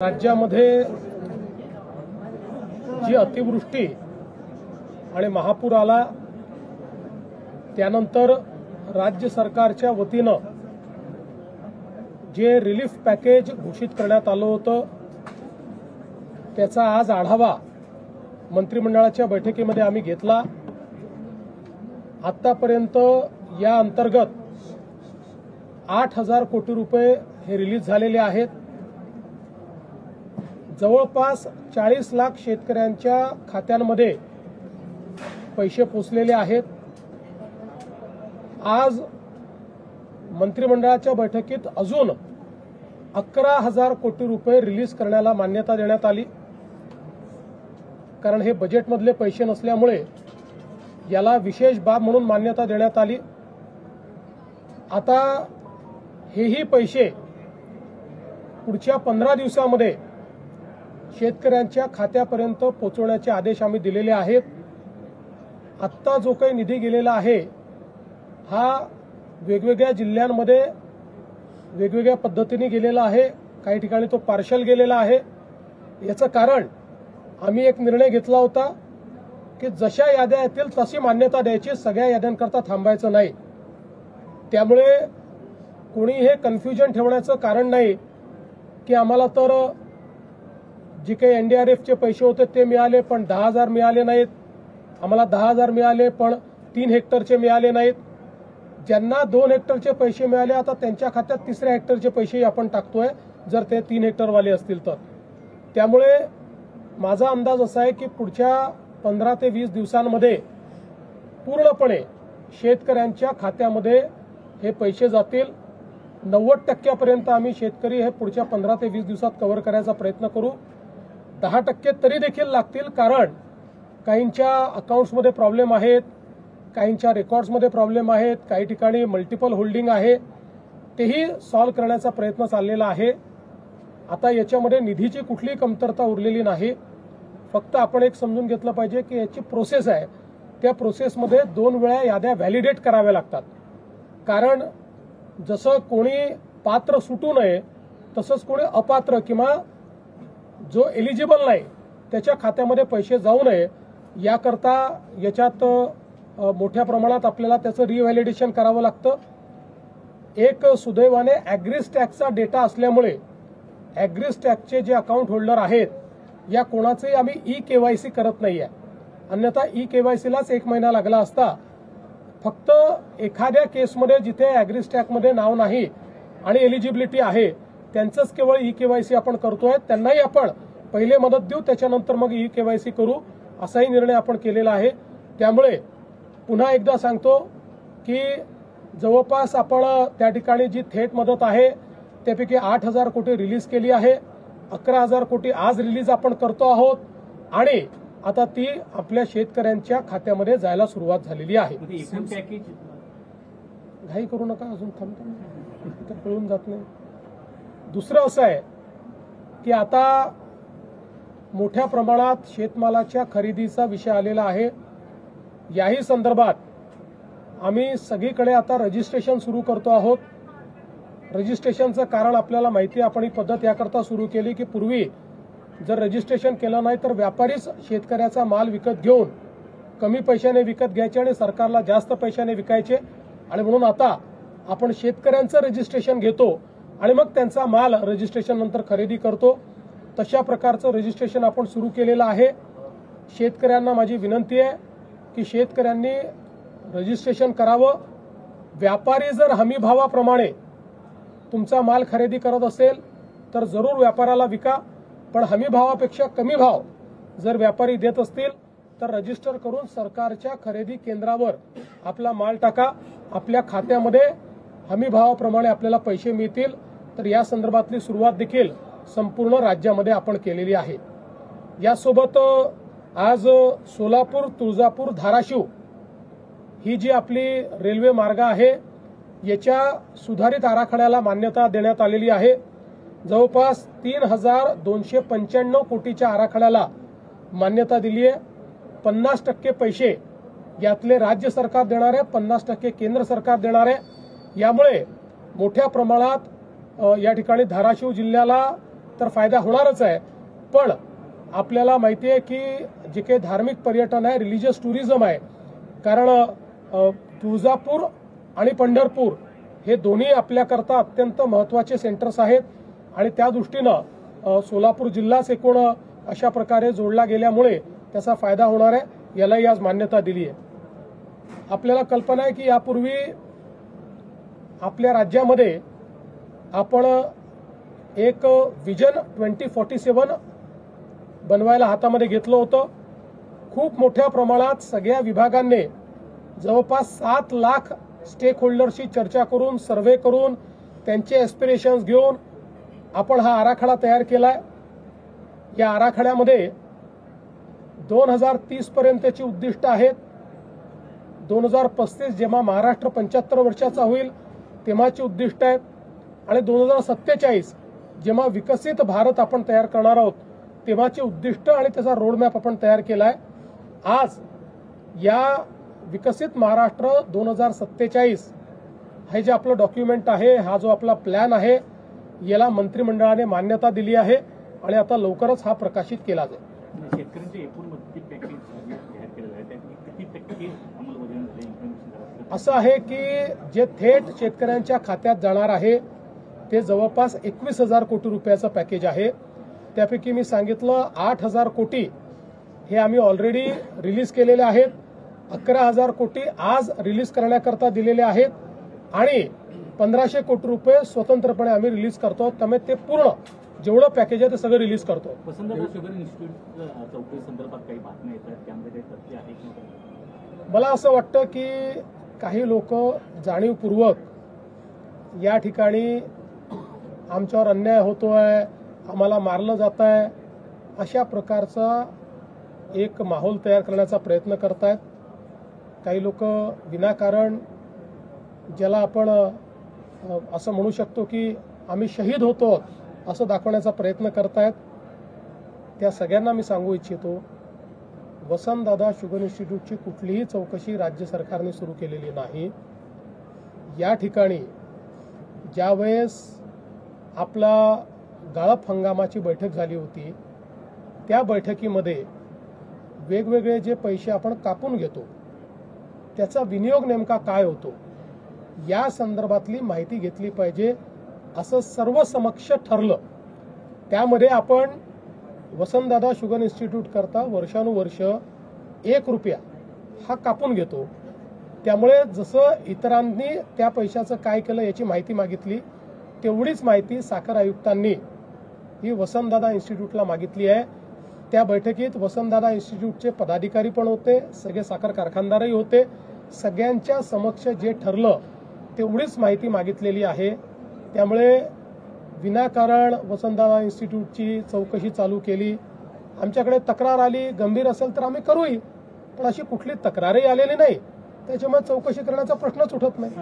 राज्यामध्ये जी अतिवृष्टी आणि महापूर आला त्यानंतर राज्य सरकारच्या वतीनं जे रिलीफ पॅकेज घोषित करण्यात आलं होतं त्याचा आज आढावा मंत्रिमंडळाच्या बैठकीमध्ये आम्ही घेतला। आतापर्यंत या अंतर्गत 8,000 कोटी रुपये हे रिलीज झालेले आहेत। जवळपास 40 लाख शेतकऱ्यांच्या खात्यांमध्ये पैसे पोचलेले आहेत। आज मंत्रिमंडळाच्या बैठकीत अजून 11,000 कोटी रुपये रिलीज करण्याला मान्यता देण्यात आली, कारण हे बजेटमधले पैसे नसल्यामुळे याला विशेष बाब म्हणून मान्यता देण्यात आली। आता हेही पैसे पुढच्या 15 दिवसांमध्ये शेतकऱ्यांच्या खात्यापर्यंत पोहोचवण्याचे आदेश आम्ही दिलेले आहेत। आत्ता जो काही निधी गेलेला आहे हा वेगवेगळ्या जिल्ह्यांमध्ये वेगवेगळ्या पद्धतीने गेलेला आहे। काही ठिकाणी तो पार्शल गेलेला आहे। याचं कारण आम्ही एक निर्णय घेतला होता की जशा याद्या येतील तशी मान्यता द्यायची, सगळ्या याद्यांकरता थांबायचं नाही। त्यामुळे कोणी हे कन्फ्युजन ठेवण्याचं कारण नाही की आम्हाला तर जे काही एनडीआरएफचे पैसे होते ते मिळाले पण 10,000 मिळाले नाहीत, आम्हाला 10,000 मिळाले पण 3 हेक्टरचे मिळाले नाहीत। ज्यांना 2 हेक्टरचे पैसे मिळाले आता त्यांच्या खात्यात 3ऱ्या हेक्टरचे पैसे आपण टाकतोय, जर ते 3 हेक्टरवाले असतील तर। त्यामुळे माझा अंदाज असा आहे की पुढच्या 15 ते 20 दिवसांमध्ये पूर्णपणे शेतकऱ्यांच्या खात्यामध्ये हे पैसे जातील। 90% आम्ही शेतकरी हे पुढच्या 15 ते 20 दिवसात कव्हर करायचा प्रयत्न करू। 10% तरी देखील लागतील, कारण काहींच्या अकाउंट्समध्ये प्रॉब्लेम आहेत, काहींच्या रेकॉर्ड्समध्ये प्रॉब्लेम आहेत, काही ठिकाणी मल्टिपल होल्डिंग आहे, तेही सॉल्व्ह करण्याचा प्रयत्न चाललेला आहे। आता याच्यामध्ये निधीची कुठलीही कमतरता उरलेली नाही। फक्त आपण एक समजून घेतलं पाहिजे की याची प्रोसेस आहे, त्या प्रोसेसमध्ये 2 वेळा याद्या व्हॅलिडेट कराव्या लागतात। कारण जसं कोणी पात्र सुटू नये तसंच कोणी अपात्र किंवा जो एलिजिबल नाही त्याच्या खात्यामध्ये पैसे जाऊ नये याकरता याच्यात मोठ्या प्रमाणात आपल्याला त्याचं रिव्हॅलिडेशन करावं लागतं। एक सुदैवाने ॲग्रीस्टॅकचा डेटा असल्यामुळे ॲग्रीस्टॅकचे जे अकाउंट होल्डर आहेत या कोणाचंही आम्ही ई-केवायसी करत नाहीये, अन्यथा ई-केवायसीलाच 1 महिना लागला असता। फक्त एखाद्या केसमध्ये जिथे ॲग्रीस्टॅकमध्ये नाव नाही आणि एलिजिबिलिटी आहे त्यांचंच केवळ ई-केवायसी आपण करतोय। त्यांनाही आपण पहिले मदत देऊ, त्याच्यानंतर मग ई-केवायसी करू, असाही निर्णय आपण केलेला आहे। त्यामुळे पुन्हा एकदा सांगतो की जवळपास आपण त्या ठिकाणी जी थेट मदत आहे त्यापैकी 8,000 कोटी रिलीज केली आहे। 11,000 कोटी आज रिलीज आपण करतो आहोत आणि आता ती आपल्या शेतकऱ्यांच्या खात्यामध्ये जायला सुरुवात झालेली आहे। घाई करू नका, अजून थांबतो कळून जात नाही। दुसरं असं आहे की आता मोठ्या प्रमाणात शेतमालाच्या खरेदीचा विषय आलेला आहे। याही संदर्भात आम्ही सगळीकडे आता रजिस्ट्रेशन सुरू करतो आहोत। रजिस्ट्रेशनचं कारण आपल्याला माहिती आहे, आपण ही पद्धत याकरता सुरू केली की पूर्वी जर रजिस्ट्रेशन केलं नाही तर व्यापारीच शेतकऱ्याचा माल विकत घेऊन कमी पैशाने विकत घ्यायचे आणि सरकारला जास्त पैशाने विकायचे, आणि म्हणून आता आपण शेतकऱ्यांचं रजिस्ट्रेशन घेतो आणि मग त्यांचा माल रजिस्ट्रेशन नंतर खरेदी करतो। तशा प्रकारचं रजिस्ट्रेशन आपण सुरू केलेलं आहे। शेतकऱ्यांना माझी विनंती आहे की शेतकऱ्यांनी रजिस्ट्रेशन करावं। व्यापारी जर हमी भावाप्रमाणे तुमचा माल खरेदी करत असेल तर जरूर व्यापाराला विका, पण हमी भावापेक्षा कमी भाव जर व्यापारी देत असतील तर रजिस्टर करून सरकारच्या खरेदी केंद्रावर आपला माल टाका। आपल्या खात्यामध्ये हमी भावाप्रमाणे आपल्याला पैसे मिळतील। तर या संदर्भातली सुरुवात देखील संपूर्ण राज्यामध्ये आपण केलेली आहे। यासोबत आज सोलापूर, तुळजापूर, धाराशिव ही जी आपली रेल्वे मार्ग आहे याच्या सुधारित आराखड्याला मान्यता देण्यात आलेली आहे। जवळपास 3,295 कोटीच्या आराखड्याला मान्यता दिली आहे। 50% पैसे यातले राज्य सरकार देणार आहे, 50% केंद्र सरकार देणार आहे। यामुळे मोठ्या प्रमाणात या ठिकाणी धाराशिव जिल्ह्याला तर फायदा होणारच आहे. पण आपल्याला माहिती आहे की जे काही धार्मिक पर्यटन आहे, रिलिजियस टुरिझम आहे, कारण तुळजापूर आणि पंढरपूर हे दोन्ही आपल्याकरता अत्यंत महत्त्वाचे सेंटर्स आहेत आणि त्या दृष्टीनं सोलापूर जिल्हाच एकूण अशा प्रकारे जोडला गेल्यामुळे त्याचा फायदा होणार आहे, यालाही आज मान्यता दिली आहे. आपल्याला कल्पना आहे की यापूर्वी आपल्या राज्यामध्ये आपण एक विजन 2047 बनवायला हातामध्ये घेतलं होतं. खूप मोठ्या प्रमाणात सगळ्या विभागांनी जवळपास 7 लाख स्टेक होल्डरशी चर्चा करून, सर्व्हे करून, त्यांचे एस्पिरेशन्स घेऊन आपण हा आराखडा तयार केलाय. या आराखड्यामध्ये 2030 पर्यंतची उद्दिष्ट आहेत. 2035 जेव्हा महाराष्ट्र 75 वर्षाचा होईल तेव्हाची उद्दिष्ट आहेत आणि 2047 जेव्हा विकसित भारत आपण तयार करणार आहोत तेव्हाची उद्दिष्ट आणि त्याचा रोडमॅप आपण तयार केलाय. आज या विकसित महाराष्ट्र 2047 हे जे आपलं डॉक्युमेंट आहे, हा जो आपला प्लॅन आहे, याला मंत्रिमंडळाने मान्यता दिली आहे आणि आता लवकरच हा प्रकाशित केला जाईल. शेतकऱ्यांचे एकूण मदती पॅकेज जाहीर केलेलं आहे, त्यापैकी किती टक्के अंमलबजावणी असं आहे की जे थेट शेतकऱ्यांच्या खात्यात जाणार आहे ते जवळपास 21,000 कोटी रुपयाचं पॅकेज आहे. त्यापैकी मी सांगितलं 8,000 कोटी हे आम्ही ऑलरेडी रिलीज केलेले आहेत. 11,000 कोटी आज रिलीज करण्याकरता दिलेले आहेत आणि 1,500 कोटी रुपये स्वतंत्रपणे आम्ही रिलीज करतो. त्यामुळे ते पूर्ण जेवढं पॅकेज आहे ते सगळं रिलीज करतो. वसंतदादा शुगर इन्स्टिट्यूट चौकशी संदर्भात काही बातम्या येतात, त्यामध्ये काही तथ्य आहे की? मला असं वाटतं की काही लोक जाणीवपूर्वक या ठिकाणी आमच्यावर अन्याय होतोय, आम्हाला मारलं जात आहे, अशा प्रकारचा एक माहोल तयार करण्याचा प्रयत्न करतायत. काही लोक विनाकारण ज्याला आपण असं म्हणू शकतो की आम्ही शहीद होतो असं दाखवण्याचा प्रयत्न करतायत. त्या सगळ्यांना मी सांगू इच्छितो, वसंतदादा शुगर इन्स्टिट्यूटची कुठलीही चौकशी राज्य सरकारने सुरू केलेली नाही. या ठिकाणी ज्यावेळेस आपला गाळप हंगामाची बैठक झाली होती त्या बैठकीमध्ये वेगवेगळे जे पैसे आपण कापून घेतो त्याचा विनियोग नेमका काय होतो या संदर्भातली माहिती घेतली पाहिजे असं सर्व समक्ष ठरलं. त्यामध्ये आपण वसंतदादा शुगर इन्स्टिट्यूट करता वर्षानुवर्ष 1 रुपया हा कापून घेतो. त्यामुळे जसं इतरांनी त्या पैशाचं काय केलं याची माहिती मागितली तेवढीच माहिती साखर आयुक्तांनी ही वसंतदादा इन्स्टिट्यूटला मागितली आहे. त्या बैठकीत वसंतदादा इन्स्टिट्यूटचे पदाधिकारी पण होते, सगळे साखर कारखानदारही होते. सगळ्यांच्या समक्ष जे ठरलं तेवढीच माहिती मागितलेली आहे. त्यामुळे विनाकारण वसंतदादा इन्स्टिट्यूटची चौकशी चालू केली. आमच्याकडे तक्रार आली, गंभीर असेल तर आम्ही करूही, पण अशी कुठली तक्रारही आलेली नाही. त्याच्यामुळे चौकशी करण्याचा प्रश्नच उठत नाही.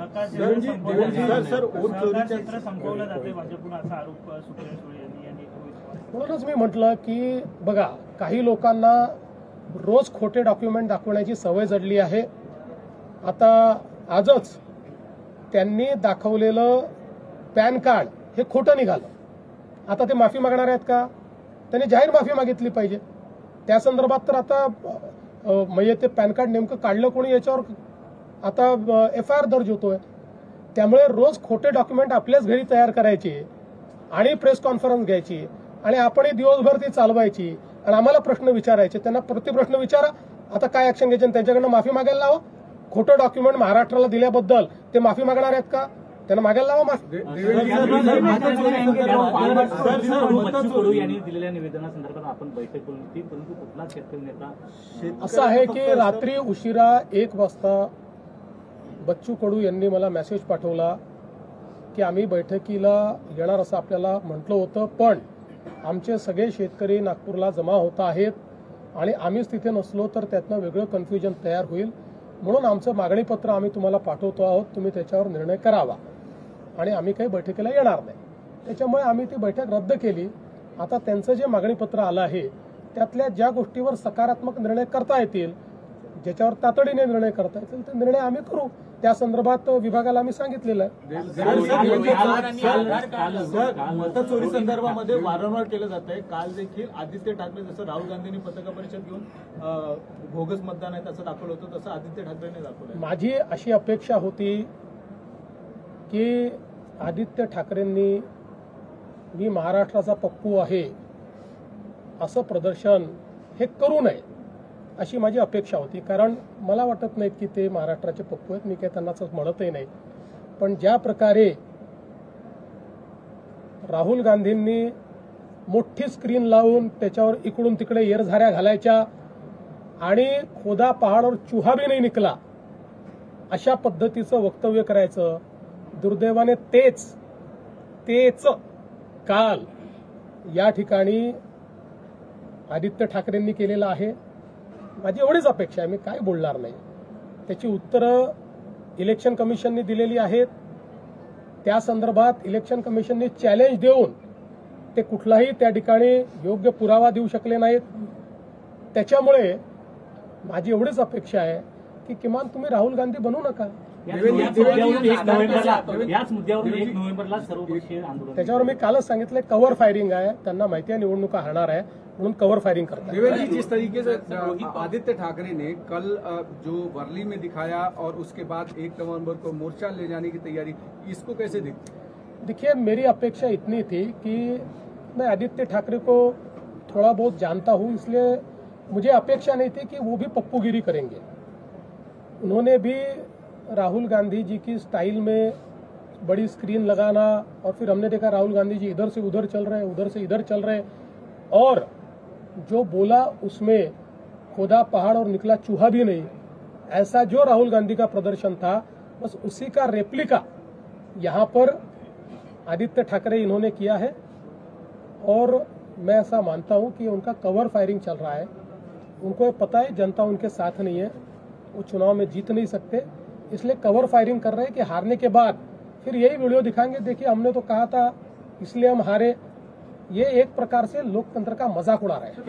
म्हणूनच मी म्हटलं की बघा, काही लोकांना रोज खोटे डॉक्युमेंट दाखवण्याची सवय जडली आहे. आता आजच त्यांनी दाखवलेलं पॅन कार्ड हे खोटं निघालं. आता ते माफी मागणार आहेत का? त्यांनी जाहीर माफी मागितली पाहिजे. त्या संदर्भात तर आता म्हणजे ते पॅन कार्ड नेमकं काढलं कोणी याच्यावर आता FIR दर्ज होतोय. त्यामुळे रोज खोटे डॉक्युमेंट आपल्याच घरी तयार करायचे आणि प्रेस कॉन्फरन्स घ्यायची आणि आपणही दिवसभर ती चालवायची आणि आम्हाला प्रश्न विचारायचे. त्यांना प्रतिप्रश्न विचारा, आता काय ऍक्शन घ्यायची, त्यांच्याकडनं माफी मागायला लावा. खोटं डॉक्युमेंट महाराष्ट्राला दिल्याबद्दल ते माफी मागणार आहेत का? त्यांना मागायला लावा माफी. यांनी दिलेल्या निवेदनासंदर्भात आपण बैठक बोलली होती, परंतु कुठलाच शेतकरी नेता असं आहे की रात्री उशिरा 1 वाजता बच्चू कडू यांनी मला मेसेज पाठवला की आम्ही बैठकीला येणार असं आपल्याला म्हटलं होतं, पण आमचे सगळे शेतकरी नागपूरला जमा होत आहेत आणि आम्हीच तिथे नसलो तर त्यातनं वेगळं कन्फ्युजन तयार होईल, म्हणून आमचं मागणीपत्र आम्ही तुम्हाला पाठवतो आहोत, तुम्ही त्याच्यावर निर्णय करावा आणि आम्ही काही बैठकीला येणार नाही. त्याच्यामुळे आम्ही ती बैठक रद्द केली. आता त्यांचं जे मागणीपत्र आलं आहे त्यातल्या ज्या गोष्टीवर सकारात्मक निर्णय करता येतील, ज्याच्यावर तातडीने निर्णय करता येतील ते निर्णय आम्ही करू. त्या संदर्भात विभागाला आम्ही सांगितलेलं आहे. मतचोरी संदर्भामध्ये वारंवार केलं जात आहे. काल देखील आदित्य ठाकरे जसं राहुल गांधींनी पत्रकार परिषद घेऊन बोगस मतदान आहे तसं दाखवलं होतं, तसं आदित्य ठाकरेंनी दाखवलं. माझी अशी अपेक्षा होती की आदित्य ठाकरेंनी मी महाराष्ट्राचा पप्पू आहे असं प्रदर्शन हे करू नये अशी माझी अपेक्षा होती. कारण मला वाटत नाही की ते महाराष्ट्राचे पप्पू आहेत, मी काही त्यांना म्हणतही नाही. पण ज्या प्रकारे राहुल गांधींनी मोठी स्क्रीन लावून त्याच्यावर इकडून तिकडे येरझाऱ्या घालायच्या आणि खोदा पहाडवर चुहा भी नाही निकला अशा पद्धतीचं वक्तव्य करायचं, दुर्दैवाने तेच काल या ठिकाणी आदित्य ठाकरेंनी केलेलं आहे. माझी एवढीच अपेक्षा आहे, मी काय बोलणार नाही. त्याची उत्तरं इलेक्शन कमिशनने दिलेली आहेत. त्या संदर्भात इलेक्शन कमिशनने चॅलेंज देऊन ते कुठलाही त्या ठिकाणी योग्य पुरावा देऊ शकले नाहीत. त्याच्यामुळे माझी एवढीच अपेक्षा आहे की किमान तुम्ही राहुल गांधी बनू नका. याच मुद्द्यावरून 1 नोव्हेंबरला सर्वपक्षीय आंदोलन, त्याच्यावर मी कालच सांगितलंय कव्हर फायरिंग आहे. त्यांना माहिती आहे निवडणुका हारणार आहे म्हणून कव्हर फायरिंग करतात. देवेंद्र जी, जिस तरीके से आदित्य ठाकरे ने कल जो वर्ली में दिखाया और उसके बाद 1 नवंबर को मोर्चा ले जाने की तैयारी, इसको कैसे देखिए, मेरी अपेक्षा इतनी थी कि मैं आदित्य ठाकरे को थोड़ा बहुत जानता हूं, इसलिए मुझे अपेक्षा नहीं थी कि वो भी पप्पूगिरी करेंगे. उन्होंने भी राहुल गांधी जी की स्टाइल में बड़ी स्क्रीन लगाना और फिर हमने देखा राहुल गांधी जी इधर से उधर चल रहे हैं, उधर से इधर चल रहे हैं और जो बोला उसमें खोदा पहाड़ और निकला चूहा भी नहीं, ऐसा जो राहुल गांधी का प्रदर्शन था बस उसी का रेप्लिका यहाँ पर आदित्य ठाकरे इन्होंने किया है. और मैं ऐसा मानता हूं कि उनका कवर फायरिंग चल रहा है. उनको पता है जनता उनके साथ नहीं है, वो चुनाव में जीत नहीं सकते, इसलिए कवर फायरिंग कर रहे हैं कि हारने के बाद फिर यही वीडियो दिखाएंगे, देखिए हमने तो कहा था इसलिए हम हारे. ये एक प्रकार से लोकतंत्र का मजाक उड़ा रहे हैं.